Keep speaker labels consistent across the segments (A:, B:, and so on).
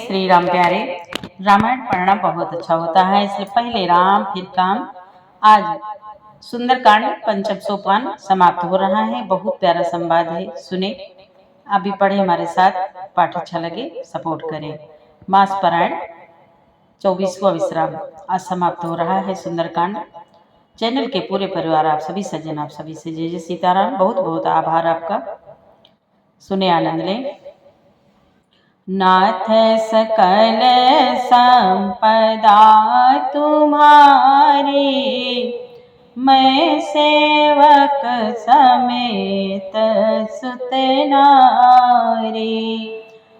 A: श्री राम प्यारे। रामायण पढ़ना बहुत अच्छा होता है, इसलिए पहले राम फिर काम। आज सुंदरकांड पंचम सोपान समाप्त हो रहा है। बहुत प्यारा संवाद है, सुने। आप भी पढ़े हमारे साथ। पाठ अच्छा लगे सपोर्ट करें। मास पारायण 24वां विश्राम आज समाप्त हो रहा है। सुंदरकांड चैनल के पूरे परिवार, आप सभी सज्जन, आप सभी से जय जय सीताराम। बहुत बहुत आभार आपका। सुने, आनंद लें। नाथ सकल संपदा तुम्हारी, मैं सेवक समेत सुत नारी।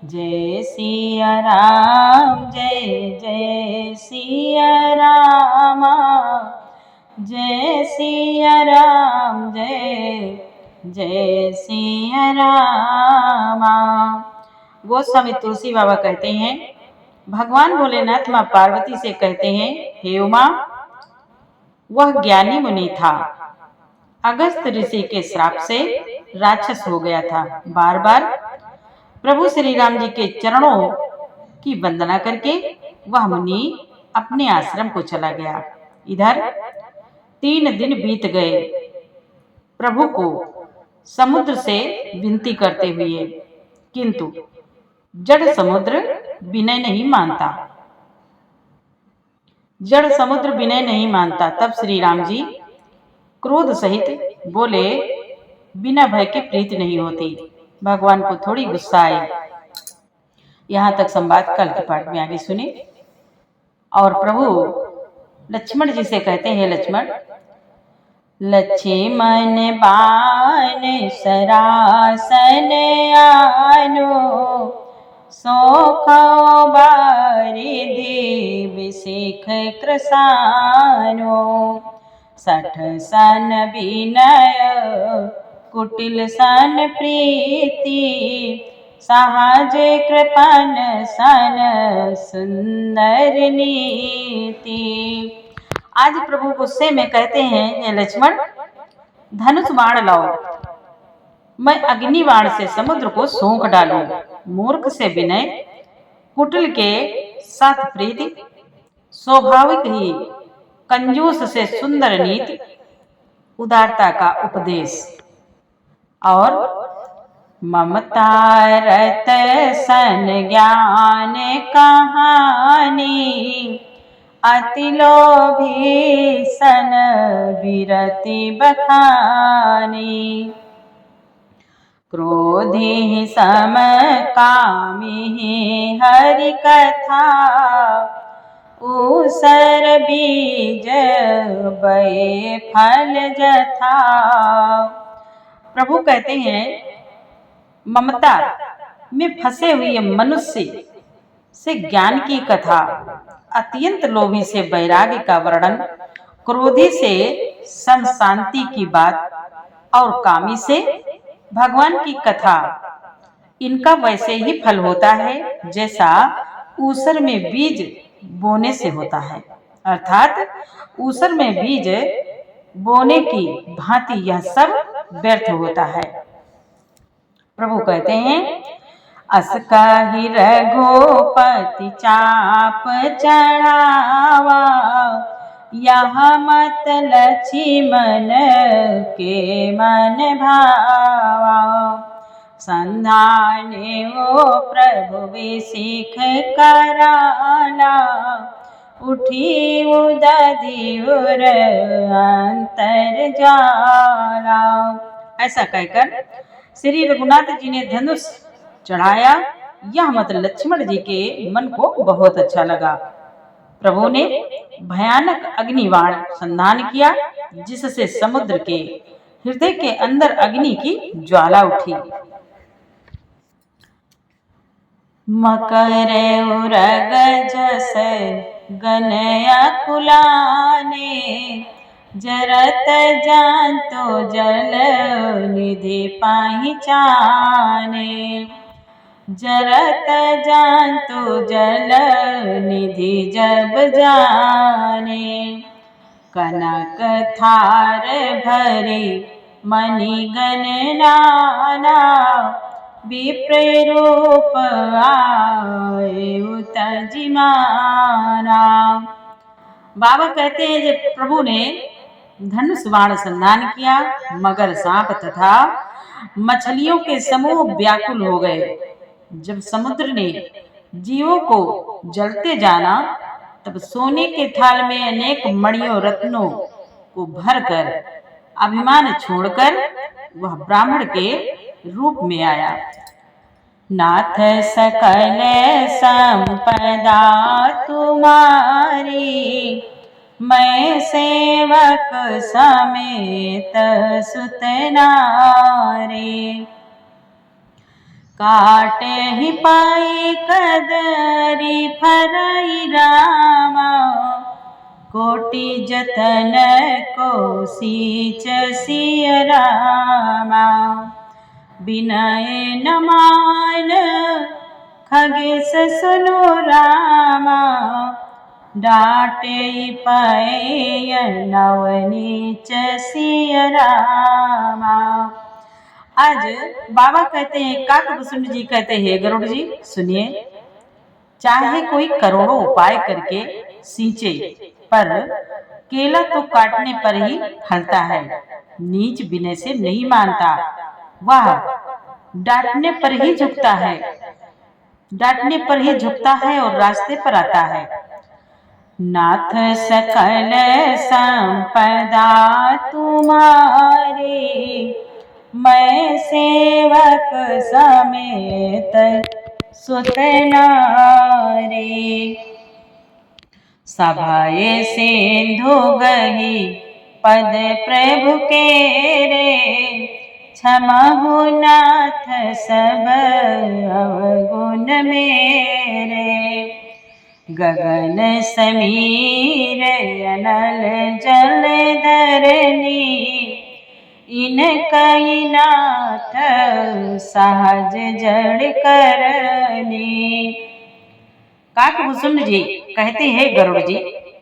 A: जय सिया राम, जय जय सिया रामा, जय सिया राम, जय जय सिया रामा। गोस्वामी तुलसी बाबा कहते हैं, भगवान भोलेनाथ माँ पार्वती से कहते हैं, हे उमा, वह ज्ञानी मुनि था, अगस्त ऋषि के श्राप से राक्षस हो गया था। बार बार प्रभु श्री राम जी के चरणों की वंदना करके वह मुनि अपने आश्रम को चला गया। इधर 3 दिन बीत गए, प्रभु को समुद्र से विनती करते हुए, किंतु जड़ समुद्र विनय नहीं मानता। जड़ समुद्र विनय नहीं मानता। तब श्री राम जी क्रोध सहित बोले, बिना भय के प्रीति नहीं होती। भगवान को थोड़ी गुस्सा आई। यहाँ तक संवाद कल के पाठ में आगे सुने। और प्रभु लक्ष्मण जी से कहते हैं, लक्ष्मण, लक्ष्मण बाण सरासन आनो, सोखो बारिधि विशिख कृसानो। 60 सन विनय कुटिल सन प्रीति, सहज कृपन सन सुंदर नीति। आज प्रभु गुस्से में कहते हैं, हे लक्ष्मण, धनुष बाण लाओ, मैं अग्नि बाण से समुद्र को सोख डालूं। मूर्ख से विनय, कुटिल के साथ प्रीति, स्वाभाविक ही कंजूस से सुंदर नीति, उदारता का उपदेश। और ममता रत सन ज्ञान कहानी, अति लोभी सन विरति बखानी। क्रोधी सम कामी हरि कथा, ऊसर बीज बये फल जथा। प्रभु कहते हैं, ममता में फंसे हुए मनुष्य से ज्ञान की कथा, अत्यंत लोभी से वैराग्य का वर्णन, क्रोधी से सम शांति की बात, और कामी से भगवान की कथा, इनका वैसे ही फल होता है जैसा ऊसर में बीज बोने से होता है। अर्थात ऊसर में बीज बोने की भांति यह सब व्यर्थ होता है। प्रभु कहते हैं, अस कहि रघुपति चाप चढ़ावा, यह मत लक्ष्मण के मन भावा। संधाने वो प्रभु विशिख कराला, उठी उदधि उर अंतर जाला। ऐसा कहकर श्री रघुनाथ जी ने धनुष चढ़ाया। यह मत लक्ष्मण जी के मन को बहुत अच्छा लगा। प्रभु ने भयानक अग्निबाण संधान किया, जिससे समुद्र के हृदय के अंदर अग्नि की ज्वाला उठी। मकर उरग जस गनया कुलाने, जरत जानतो जल निधि पहिचाने। जरत जानतो जल निधि जब जाने, कनक थार भरे मणिगण नाना, विप्र रूप आए उतजी मारा। बाबा कहते हैं जब प्रभु ने धनुष बाण संधान किया, मगर सांप तथा मछलियों के समूह व्याकुल हो गए। जब समुद्र ने जीवों को जलते जाना, तब सोने के थाल में अनेक मणियों रत्नों को भरकर अभिमान छोड़कर वह ब्राह्मण के रूप में आया। नाथ सकल संपदा तुम्हारी, मैं सेवक समेत सुत नारी। काटे ही पाई कदरी फरई रामा, कोटि जतन को सींच सिय रामा। विनय न मान खगेश सुनो रामा, डांटे पाए नवनीच सिय रामा। आज बाबा कहते हैं, काकभूषुंड जी कहते हैं, गरुड़ जी सुनिए, चाहे कोई करोड़ों उपाय करके सींचे, पर केला तो काटने पर ही फलता है, नीच विनय से नहीं मानता। वह डांटने पर ही झुकता है, डांटने पर ही झुकता है और रास्ते पर आता है। नाथ सकल संपदा तुम्हारी, मैं सेवक समेत सुत नारी। सभाए सिंधु गही पद प्रभु के रे, क्षमहु नाथ सब अवगुण मेरे। गगन समीर अनल जल धरनी, इनकई नाथ सहज जड़ करनी। काकभूषुंड जी कहते हैं, गरुड़ जी,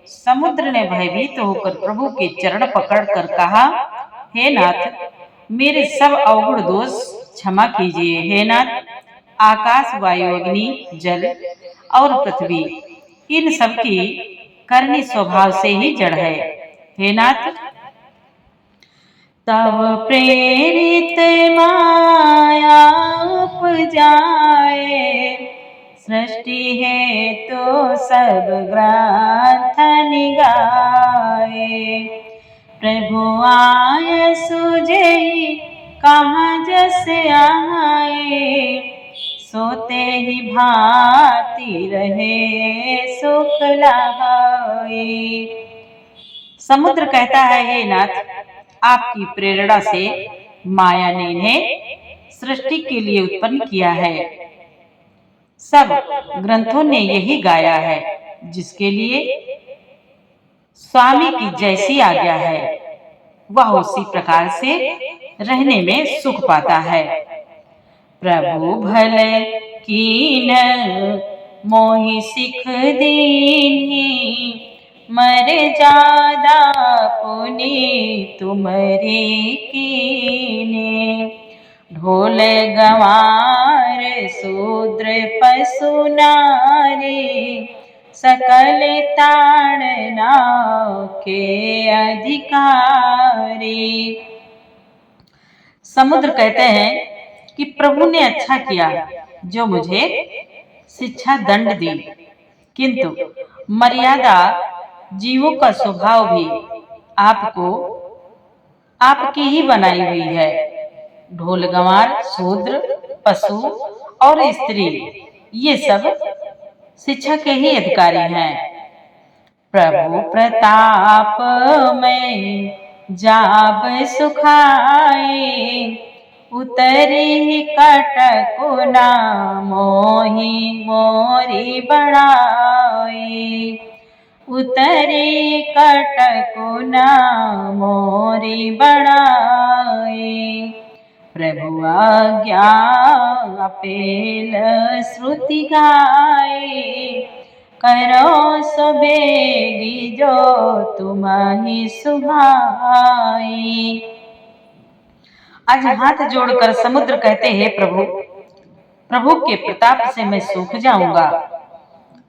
A: समुद्र ने भयभीत होकर प्रभु के चरण पकड़कर कहा, हे नाथ, मेरे सब अवगुण दोष क्षमा कीजिए। हे नाथ, आकाश वायु अग्नि जल और पृथ्वी इन सब की करनी स्वभाव से ही जड़ है। हे नाथ, तब प्रेरित माया उपजाए, सृष्टि है तो सब ग्रंथ निगाए। प्रभु आय सुजई कहाँ जस आए, सोते ही भांति रहे सुख लाए। समुद्र कहता है, हे नाथ, आपकी प्रेरणा से माया ने इन्हें सृष्टि के लिए उत्पन्न किया है। सब ग्रंथों ने यही गाया है, जिसके लिए स्वामी की जैसी आज्ञा है, वह उसी प्रकार से रहने में सुख पाता है। प्रभु भले कीन मोहि सिख दीनी, मर जादा पुनि तुमरी कीने। ढोल गंवार शूद्र पशु नारी, सकल ताड़ना के अधिकारी। समुद्र कहते हैं कि प्रभु ने अच्छा किया जो मुझे शिक्षा दंड दी, किंतु मर्यादा जीवों का स्वभाव भी आपको आपकी ही बनाई हुई है। ढोल गंवार, शूद्र, पशु और स्त्री, ये सब शिक्षा के ही अधिकारी हैं। प्रभु प्रताप में जाब सुखाए, उतरी कटकुना मोहि मोरी बढ़ाई। उतरी कटकुना मोरी बढ़ाई। प्रभु आज्ञा अपेल श्रुति गाए, करो सो बेगी जो तुम्हारी सुभाई। आज हाथ जोड़कर समुद्र कहते हैं, प्रभु, प्रभु के प्रताप से मैं सूख जाऊंगा,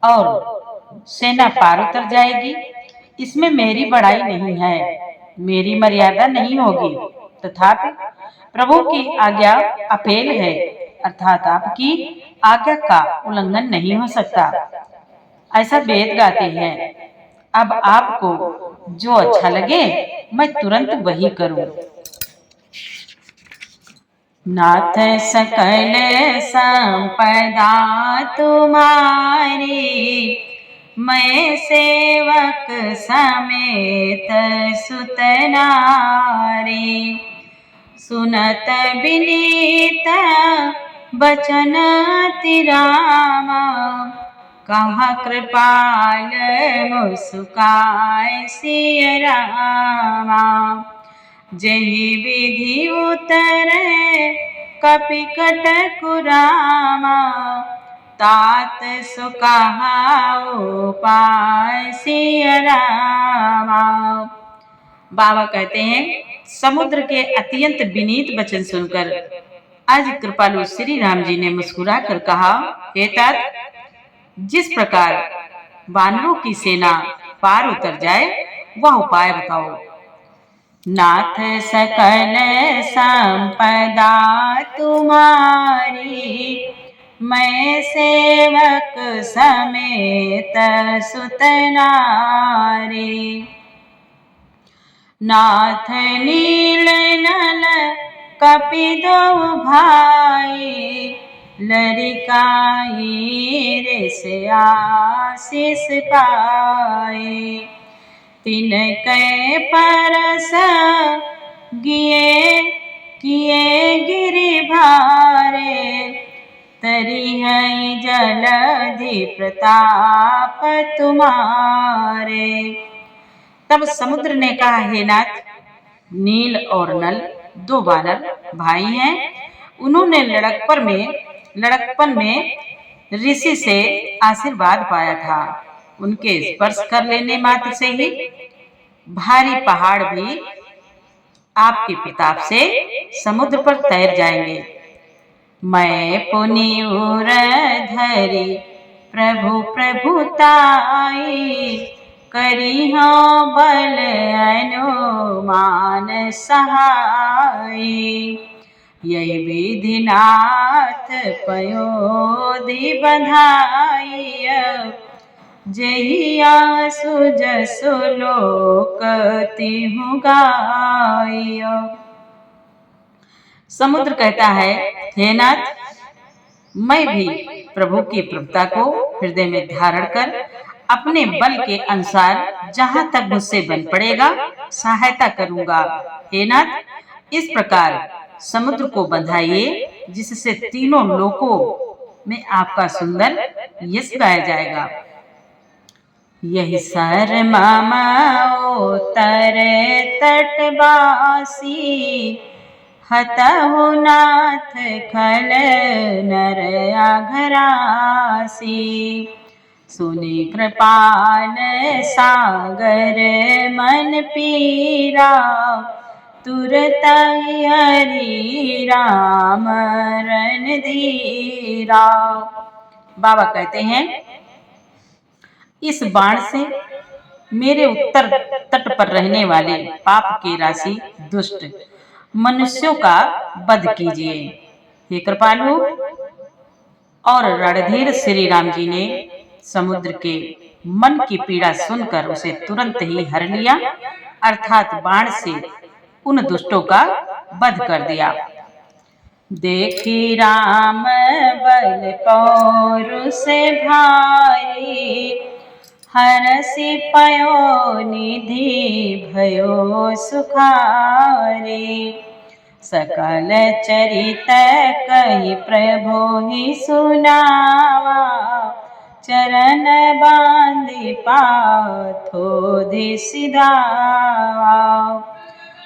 A: और सेना पार उतर जाएगी। इसमें मेरी बड़ाई नहीं है, मेरी मर्यादा नहीं होगी, तथापि प्रभु की आज्ञा अपेल है, अर्थात आपकी आज्ञा का उल्लंघन नहीं हो सकता, ऐसा वेद गाते हैं। अब आपको जो अच्छा लगे मैं तुरंत वही करूं। नाथ सकल संपदा तुम्हारी, मैं सेवक समेत सुत नारी। सुनत विनीत बचन तिरामा, कहा कृपाल मुस्काय सिय रामा। जही विधि उतरे कपिकट कुरामा, तात सुकहाओ पाय सिय रामा। बाबा कहते हैं, समुद्र के अत्यंत विनीत वचन सुनकर आज कृपालु श्री राम जी ने मुस्कुरा कर कहा, हे तात, जिस प्रकार वानरों की सेना पार उतर जाए वह उपाय बताओ। नाथ सकल संपदा तुम्हारी, मैं सेवक समेत सुत नारी। नाथ नील नल कपिदो भाई, लरिकाई ऋष आशीष पाए। तिन कै परस गिए किए गिरि भारे, तरी है जलधि प्रताप तुम्हारे। तब समुद्र ने कहा, हे नाथ, नील और नल दो वानर भाई हैं। उन्होंने लड़कपन में ऋषि से आशीर्वाद पाया था। उनके स्पर्श कर लेने मात्र से ही भारी पहाड़ भी आपके प्रताप से समुद्र पर तैर जाएंगे। मैं पुनि उर धरी प्रभु प्रभुताई, करी हो बल अनुमान सहाय। यही विधि नाथ पयोधि बधाई, जहिया सुजसु लोक तिहु गाय। समुद्र कहता है, हे नाथ, मैं भी प्रभु की प्रभुता को हृदय में धारण कर अपने बल के अनुसार जहां तक मुझसे बन पड़ेगा सहायता करूंगा। हे नाथ, इस प्रकार समुद्र को बंधाइए जिससे तीनों लोकों में आपका सुंदर यश गाया जाएगा। यही सर मामाओ तरे तटवासी, हतहु नाथ खल नर आघरासी। सुनि कृपाल सागर मन पीरा, तुरत हरि राम रणधीरा। बाबा कहते हैं, इस बाण से मेरे उत्तर तट पर रहने वाले पाप के राशि दुष्ट मनुष्यों का वध कीजिए। हे कृपालु। और रणधीर श्री राम जी ने समुद्र के मन की पीड़ा सुनकर उसे तुरंत ही हर लिया, अर्थात बाण से उन दुष्टों का वध कर दिया। देखी राम बल पौरुष भारी, हरसि पयो निधि भयो सुखारी। सकल चरित कही प्रभु ही सुनावा, चरण बांधि पाथोधि सिधावा।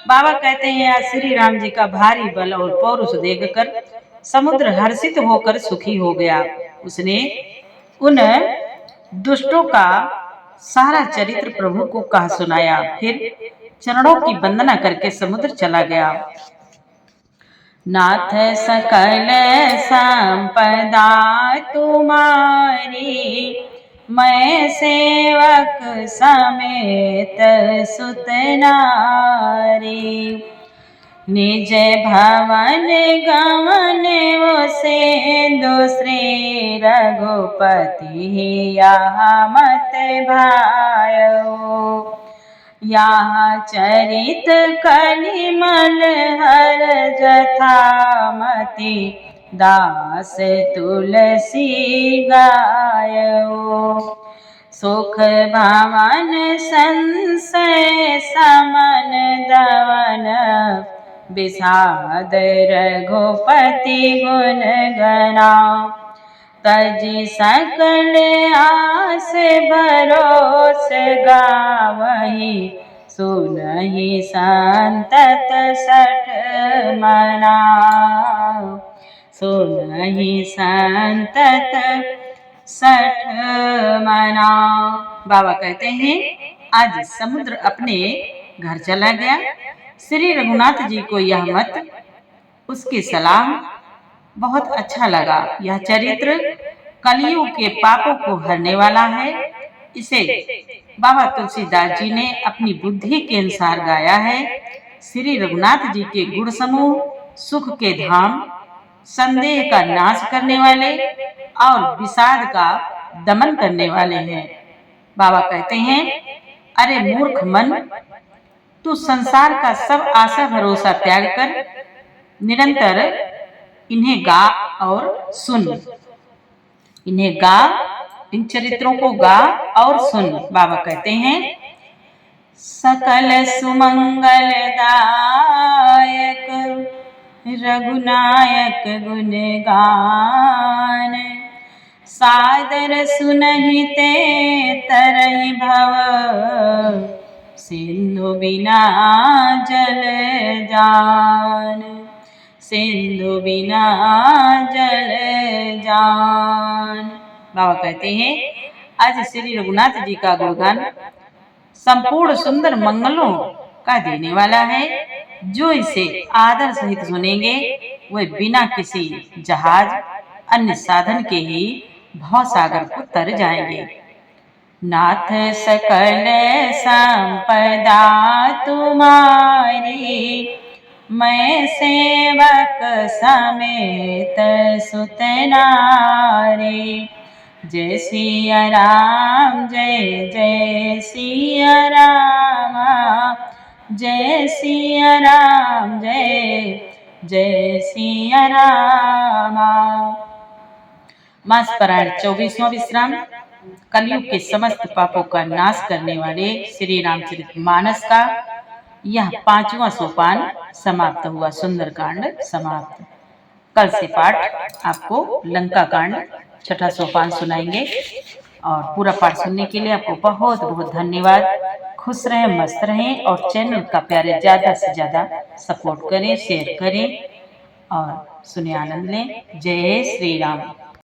A: बाबा कहते हैं, श्री राम जी का भारी बल और पौरुष देखकर समुद्र हर्षित होकर सुखी हो गया। उसने उन दुष्टों का सारा चरित्र प्रभु को कहा सुनाया, फिर चरणों की वंदना करके समुद्र चला गया। नाथ सकल संपदा तुम्हारी, मैं सेवक समेत सुत नारी। निज भवन गमन से दूसरे रघुपति यहाँ मत भायो। यहाँ चरित कलिमल हर जथामति दास तुलसी गायो। सुख भवन संशय समन दवन विषाद रघुपति गुण गना। तजी सकल आस भरोस गावही सुनहि संतत सठ मना। सुनहि संतत सठ मना। बाबा कहते हैं आज समुद्र अपने घर चला गया। श्री रघुनाथ जी को यह मत, उसकी सलाह बहुत अच्छा लगा। यह चरित्र कलियुग के पापों को हरने वाला है। इसे बाबा तुलसीदास जी ने अपनी बुद्धि के अनुसार गाया है। श्री रघुनाथ जी के गुण समूह सुख के धाम, संदेह का नाश करने वाले और विषाद का दमन करने वाले हैं। बाबा कहते हैं, अरे मूर्ख मन, तू संसार का सब आशा भरोसा त्याग कर निरंतर इन्हें गा और सुन। इन्हें गा, इन चरित्रों को गा और सुन। बाबा कहते हैं, सकल सुमंगल दायक रघुनायक गुण गान। सादर सुनहि ते तरहि भव सिंधु बिना जल जान। सिंधु बिना जल जान। बाबा कहते हैं, आज श्री रघुनाथ जी का गुणगान संपूर्ण सुंदर मंगलों का देने वाला है। जो इसे आदर सहित सुनेंगे वे बिना किसी जहाज अन्य साधन के ही भव सागर को तर जाएंगे। नाथ सकल संपदा तुम्हारी, मैं सेवक समेत सुत नारी। जय सिया राम, जय जय सिया राम। जय सिया राम, जय जय सिया राम। मास पारायण 24वां विश्राम कलयुग के समस्त पापों का नाश करने वाले श्री रामचरितमानस का यह 5वां सोपान समाप्त हुआ। सुंदरकांड समाप्त। कल से पाठ आपको लंका कांड 6ठा सोपान सुनाएंगे। और पूरा पाठ सुनने के लिए आपको बहुत बहुत धन्यवाद। खुश रहें, मस्त रहें और चैनल का प्यारे ज़्यादा से ज़्यादा सपोर्ट करें, शेयर करें और सुने आनंद लें। जय श्री राम।